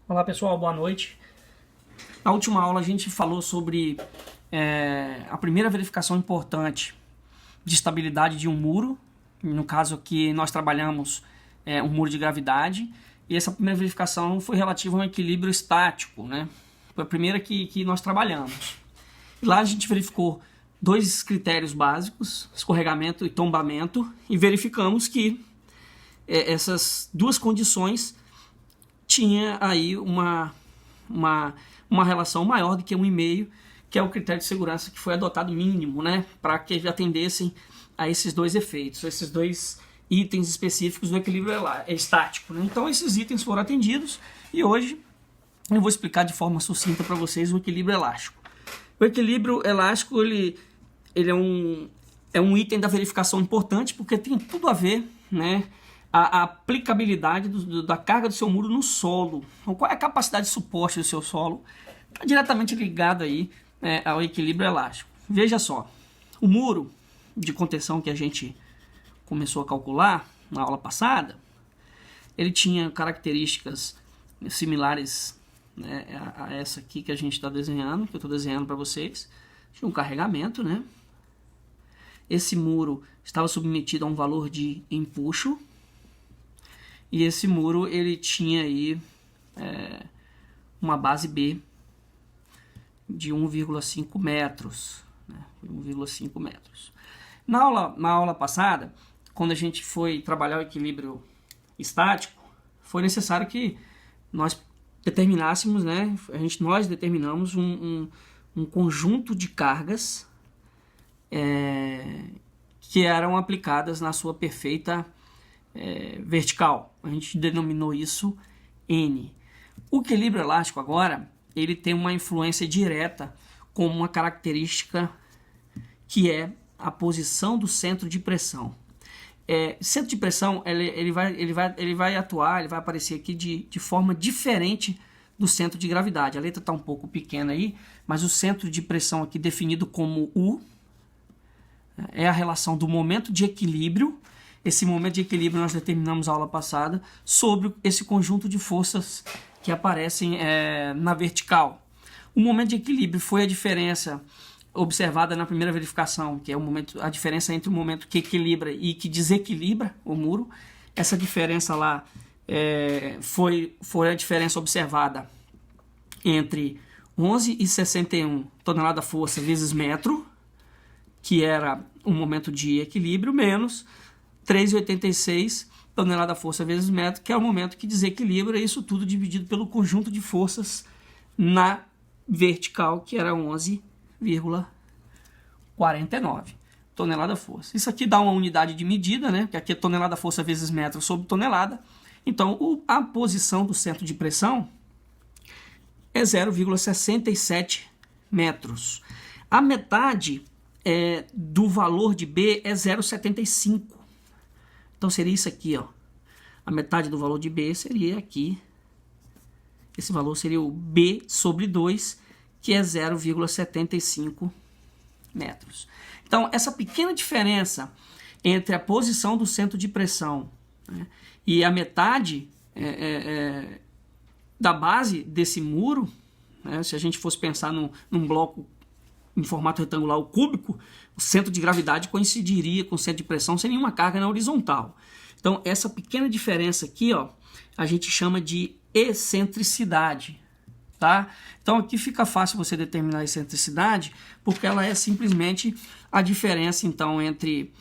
Olá pessoal, boa noite. Na última aula a gente falou sobre a primeira verificação importante de estabilidade de um muro. No caso aqui nós trabalhamos um muro de gravidade, e essa primeira verificação foi relativa a um equilíbrio estático, né? Foi a primeira que nós trabalhamos. E lá a gente verificou dois critérios básicos, escorregamento e tombamento, e verificamos que essas duas condições tinha aí uma relação maior do que 1,5, que é o critério de segurança que foi adotado mínimo, né, para que atendessem a esses dois efeitos, esses dois itens específicos do equilíbrio estático, né? Então esses itens foram atendidos e hoje eu vou explicar de forma sucinta para vocês o equilíbrio elástico. O equilíbrio elástico ele é um item da verificação importante porque tem tudo a ver, né, a aplicabilidade da carga do seu muro no solo. Então, qual é a capacidade de suporte do seu solo? Está diretamente ligado aí, ao equilíbrio elástico. Veja só, o muro de contenção que a gente começou a calcular na aula passada, ele tinha características similares, né, a essa aqui que a gente está desenhando, que eu estou desenhando para vocês. Tinha um carregamento, né? Esse muro estava submetido a um valor de empuxo, e esse muro ele tinha aí uma base B de 1,5 metros, né? 1,5 metros. Na aula passada, quando a gente foi trabalhar o equilíbrio estático, foi necessário que nós determinássemos, né? Nós determinamos um conjunto de cargas que eram aplicadas na sua perfeita vertical. A gente denominou isso N. O equilíbrio elástico agora ele tem uma influência direta com uma característica que é a posição do centro de pressão. Centro de pressão ele vai atuar, ele vai aparecer aqui de forma diferente do centro de gravidade. A letra está um pouco pequena aí, mas o centro de pressão aqui definido como U é a relação do momento de equilíbrio. Esse momento de equilíbrio nós determinamos na aula passada sobre esse conjunto de forças que aparecem na vertical. O momento de equilíbrio foi a diferença observada na primeira verificação, que é a diferença entre o momento que equilibra e que desequilibra o muro. Essa diferença lá foi a diferença observada entre 11,61 tonelada-força vezes metro, que era o momento de equilíbrio, menos 3,86 tonelada-força vezes metro, que é o momento que desequilibra, isso tudo dividido pelo conjunto de forças na vertical, que era 11,49 tonelada-força. Isso aqui dá uma unidade de medida, né? Que aqui é tonelada-força vezes metro sobre tonelada. Então, a posição do centro de pressão é 0,67 metros. A metade do valor de B é 0,75. Então seria isso aqui, ó. A metade do valor de B seria aqui. Esse valor seria o B sobre 2, que é 0,75 metros. Então, essa pequena diferença entre a posição do centro de pressão, né, e a metade da base desse muro, né, se a gente fosse pensar num bloco em formato retangular ou cúbico, o centro de gravidade coincidiria com o centro de pressão sem nenhuma carga na horizontal. Então, essa pequena diferença aqui, ó, a gente chama de excentricidade, tá? Então, aqui fica fácil você determinar a excentricidade, porque ela é simplesmente a diferença, então, entre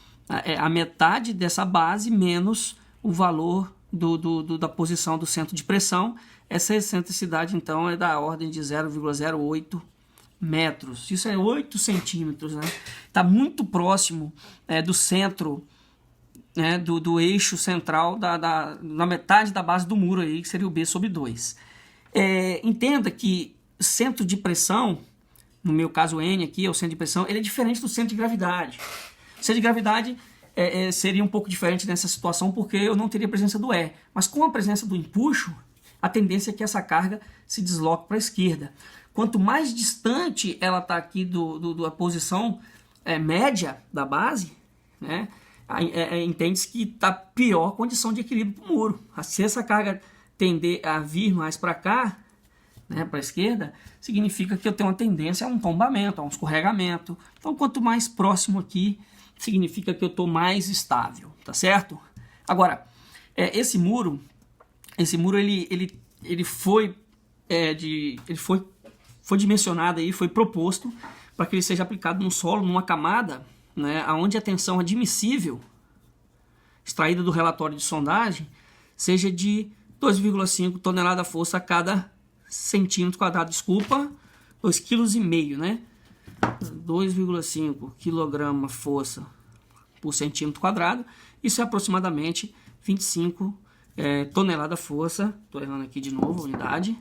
a metade dessa base menos o valor da posição do centro de pressão. Essa excentricidade, então, é da ordem de 0,08 metros. Isso é 8 centímetros, né? Está muito próximo do centro, né, do eixo central na metade da base do muro aí, que seria o B sobre 2. Entenda que centro de pressão, no meu caso N aqui, é o centro de pressão, ele é diferente do centro de gravidade. O centro de gravidade seria um pouco diferente nessa situação porque eu não teria a presença do E. Mas com a presença do empuxo, a tendência é que essa carga se desloque para a esquerda. Quanto mais distante ela está aqui da posição média da base, né, entende-se que está pior condição de equilíbrio para o muro. Se essa carga tender a vir mais para cá, né, para a esquerda, significa que eu tenho uma tendência a um tombamento, a um escorregamento. Então, quanto mais próximo aqui, significa que eu estou mais estável, tá certo? Agora, esse muro ele foi dimensionado aí, foi proposto para que ele seja aplicado no solo, numa camada, né, onde a tensão admissível extraída do relatório de sondagem seja de 2,5 tonelada-força a cada centímetro quadrado, desculpa, 2,5 kg, né? 2,5 kg-força por centímetro quadrado, isso é aproximadamente 25 tonelada-força, estou errando aqui de novo, unidade,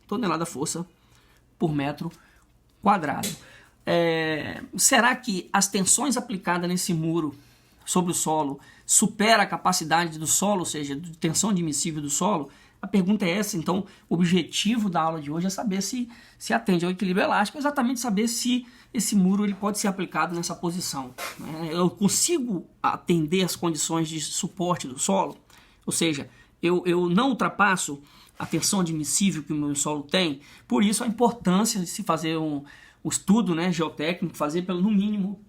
tonelada-força por metro quadrado. Será que as tensões aplicadas nesse muro sobre o solo supera a capacidade do solo, ou seja, de tensão admissível do solo? A pergunta é essa. Então, o objetivo da aula de hoje é saber se atende ao equilíbrio elástico, exatamente saber se esse muro ele pode ser aplicado nessa posição, né? Eu consigo atender as condições de suporte do solo, ou seja, eu não ultrapasso a tensão admissível que o meu solo tem. Por isso a importância de se fazer um estudo, né, geotécnico, fazer no mínimo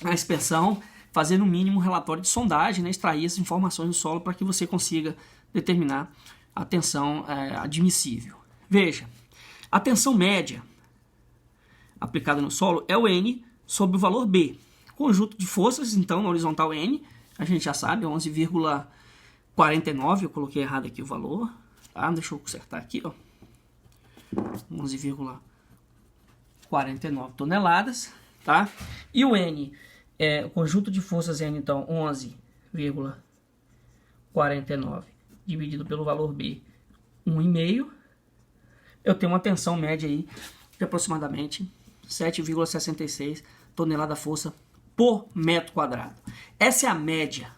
a inspeção, fazer no mínimo um relatório de sondagem, né, extrair essas informações do solo para que você consiga determinar a tensão admissível. Veja, a tensão média aplicada no solo é o N sobre o valor B. Conjunto de forças, então, na horizontal N, a gente já sabe, 11,49, eu coloquei errado aqui o valor, tá? Deixa eu consertar aqui, ó. 11,49 toneladas, tá? E o N, o conjunto de forças N, então, 11,49 dividido pelo valor B, 1,5, eu tenho uma tensão média aí de aproximadamente 7,66 tonelada-força por metro quadrado. Essa é a média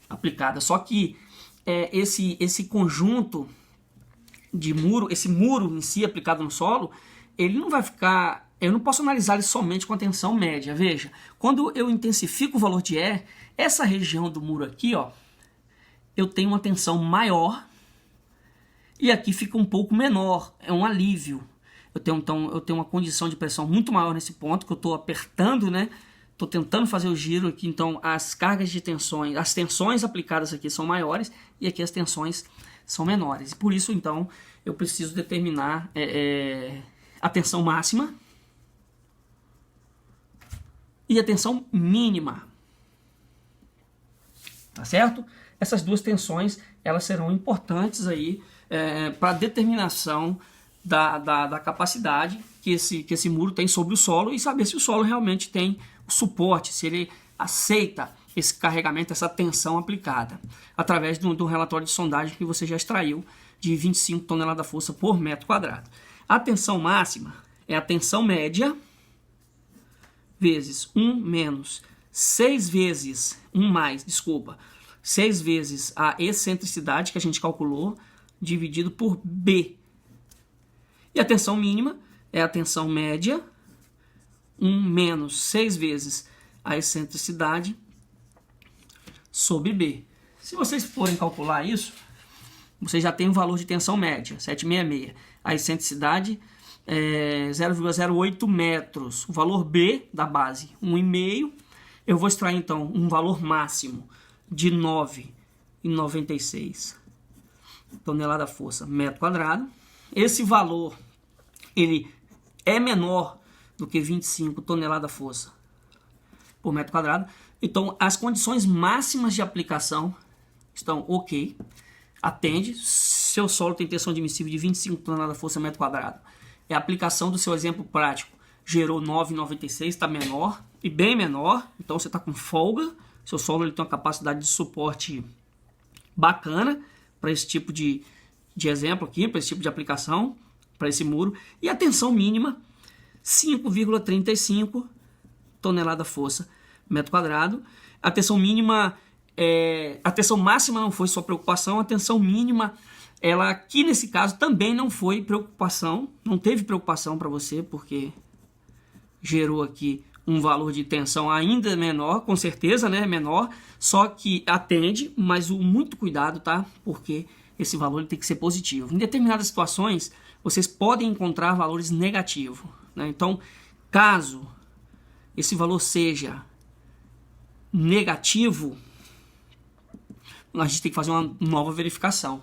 aplicada, só que esse conjunto de muro, esse muro em si aplicado no solo, ele não vai ficar, eu não posso analisar ele somente com a tensão média. Veja, quando eu intensifico o valor de E, essa região do muro aqui, ó, eu tenho uma tensão maior e aqui fica um pouco menor, é um alívio. Eu tenho uma condição de pressão muito maior nesse ponto, que eu estou apertando, né? Estou tentando fazer o giro aqui, então as cargas de tensões, as tensões aplicadas aqui são maiores e aqui as tensões são menores. Por isso, então, eu preciso determinar a tensão máxima e a tensão mínima. Tá certo? Essas duas tensões, elas serão importantes aí para a determinação da capacidade que esse muro tem sobre o solo e saber se o solo realmente tem o suporte, se ele aceita esse carregamento, essa tensão aplicada, através do relatório de sondagem que você já extraiu de 25 toneladas-força por metro quadrado. A tensão máxima é a tensão média vezes 1 menos 6 vezes 6 vezes a excentricidade que a gente calculou, dividido por B. E a tensão mínima é a tensão média, 1 menos 6 vezes a excentricidade sobre B. Se vocês forem calcular isso, vocês já têm o valor de tensão média, 766. A excentricidade é 0,08 metros. O valor B da base, 1,5. Eu vou extrair, então, um valor máximo de 9,96 tonelada-força metro quadrado. Esse valor ele é menor do que 25 tonelada-força por metro quadrado. Então, as condições máximas de aplicação estão ok. Atende. Seu solo tem tensão admissível de 25 tonelada-força metro quadrado. A aplicação do seu exemplo prático gerou 9,96, está menor e bem menor. Então, você está com folga. Seu solo ele tem uma capacidade de suporte bacana para esse tipo de exemplo aqui, para esse tipo de aplicação, para esse muro. E a tensão mínima, 5,35 tonelada-força metro quadrado. A tensão mínima, a tensão máxima não foi sua preocupação, a tensão mínima, ela aqui nesse caso também não foi preocupação, não teve preocupação para você, porque gerou aqui um valor de tensão ainda menor, com certeza, né, menor, só que atende, mas muito cuidado, tá? Porque esse valor ele tem que ser positivo. Em determinadas situações, vocês podem encontrar valores negativos, né? Então, caso esse valor seja negativo, a gente tem que fazer uma nova verificação,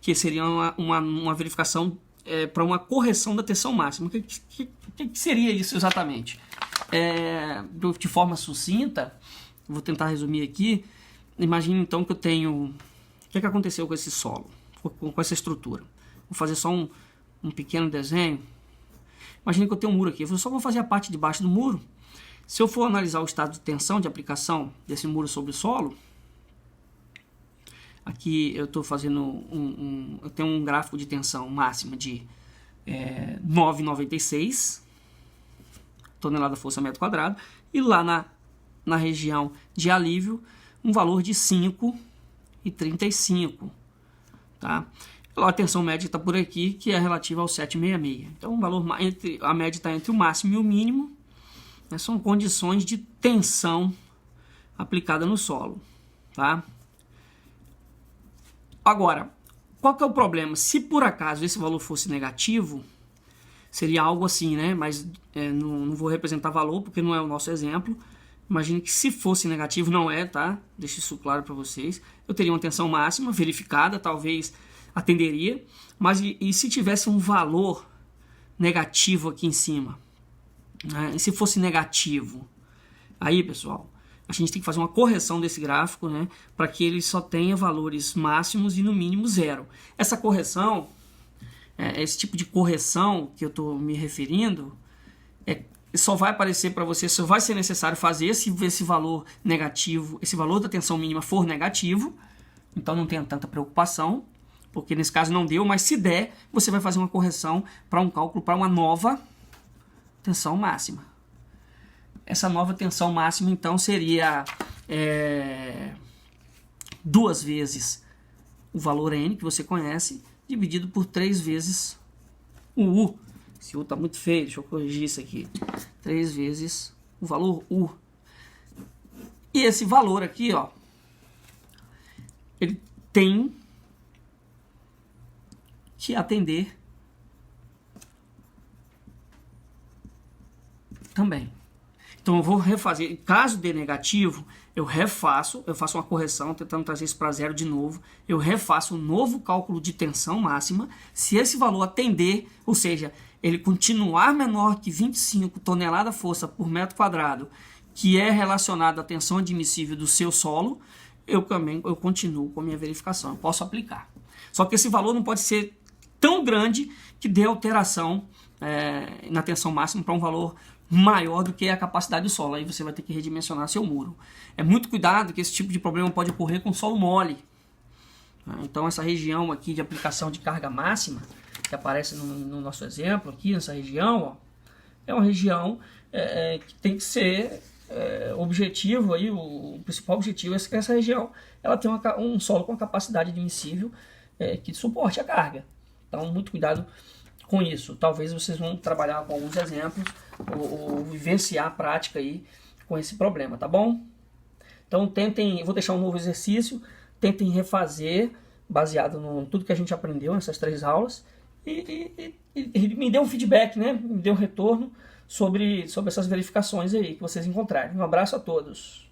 que seria uma verificação para uma correção da tensão máxima. O que seria isso exatamente? De forma sucinta, vou tentar resumir aqui. Imagine então que eu tenho... O que aconteceu com esse solo, com essa estrutura? Vou fazer só um pequeno desenho. Imagine que eu tenho um muro aqui. Eu só vou fazer a parte de baixo do muro. Se eu for analisar o estado de tensão de aplicação desse muro sobre o solo, aqui eu estou fazendo eu tenho um gráfico de tensão máxima de 9,96 tonelada força metro quadrado, e lá na região de alívio um valor de 5,35, tá? A tensão média está por aqui, que é relativa ao 766. Então o valor a média está entre o máximo e o mínimo, né? São condições de tensão aplicada no solo, tá? Agora, qual que é o problema? Se por acaso esse valor fosse negativo, seria algo assim, né? Mas não vou representar valor porque não é o nosso exemplo. Imagine que se fosse negativo, não é, tá? Deixo isso claro para vocês. Eu teria uma tensão máxima verificada, talvez atenderia. Mas e se tivesse um valor negativo aqui em cima? Né? E se fosse negativo? Aí, pessoal, a gente tem que fazer uma correção desse gráfico, né, para que ele só tenha valores máximos e no mínimo zero. Essa correção, esse tipo de correção que eu estou me referindo, só vai aparecer para você, só vai ser necessário fazer se esse valor negativo, esse valor da tensão mínima for negativo. Então não tenha tanta preocupação, porque nesse caso não deu, mas se der, você vai fazer uma correção para um cálculo para uma nova tensão máxima. Essa nova tensão máxima, então, seria 2 vezes o valor N, que você conhece, dividido por 3 vezes o U. Esse U está muito feio, deixa eu corrigir isso aqui. 3 vezes o valor U. E esse valor aqui, ó, ele tem que atender também. Então eu vou refazer, caso dê negativo, eu faço uma correção, tentando trazer isso para zero de novo, eu refaço um novo cálculo de tensão máxima. Se esse valor atender, ou seja, ele continuar menor que 25 toneladas força por metro quadrado, que é relacionado à tensão admissível do seu solo, eu continuo com a minha verificação, eu posso aplicar. Só que esse valor não pode ser tão grande que dê alteração na tensão máxima para um valor maior do que a capacidade do solo. Aí você vai ter que redimensionar seu muro. É muito cuidado que esse tipo de problema pode ocorrer com solo mole. Então essa região aqui de aplicação de carga máxima, que aparece no nosso exemplo aqui, nessa região, ó, é uma região que tem que ser objetivo, aí, o principal objetivo é que essa região ela tem um solo com capacidade admissível que suporte a carga. Então muito cuidado com isso. Talvez vocês vão trabalhar com alguns exemplos ou vivenciar a prática aí com esse problema, tá bom? Então tentem, eu vou deixar um novo exercício, tentem refazer baseado em tudo que a gente aprendeu nessas 3 aulas e me dê um feedback, né? Me dê um retorno sobre essas verificações aí que vocês encontrarem. Um abraço a todos.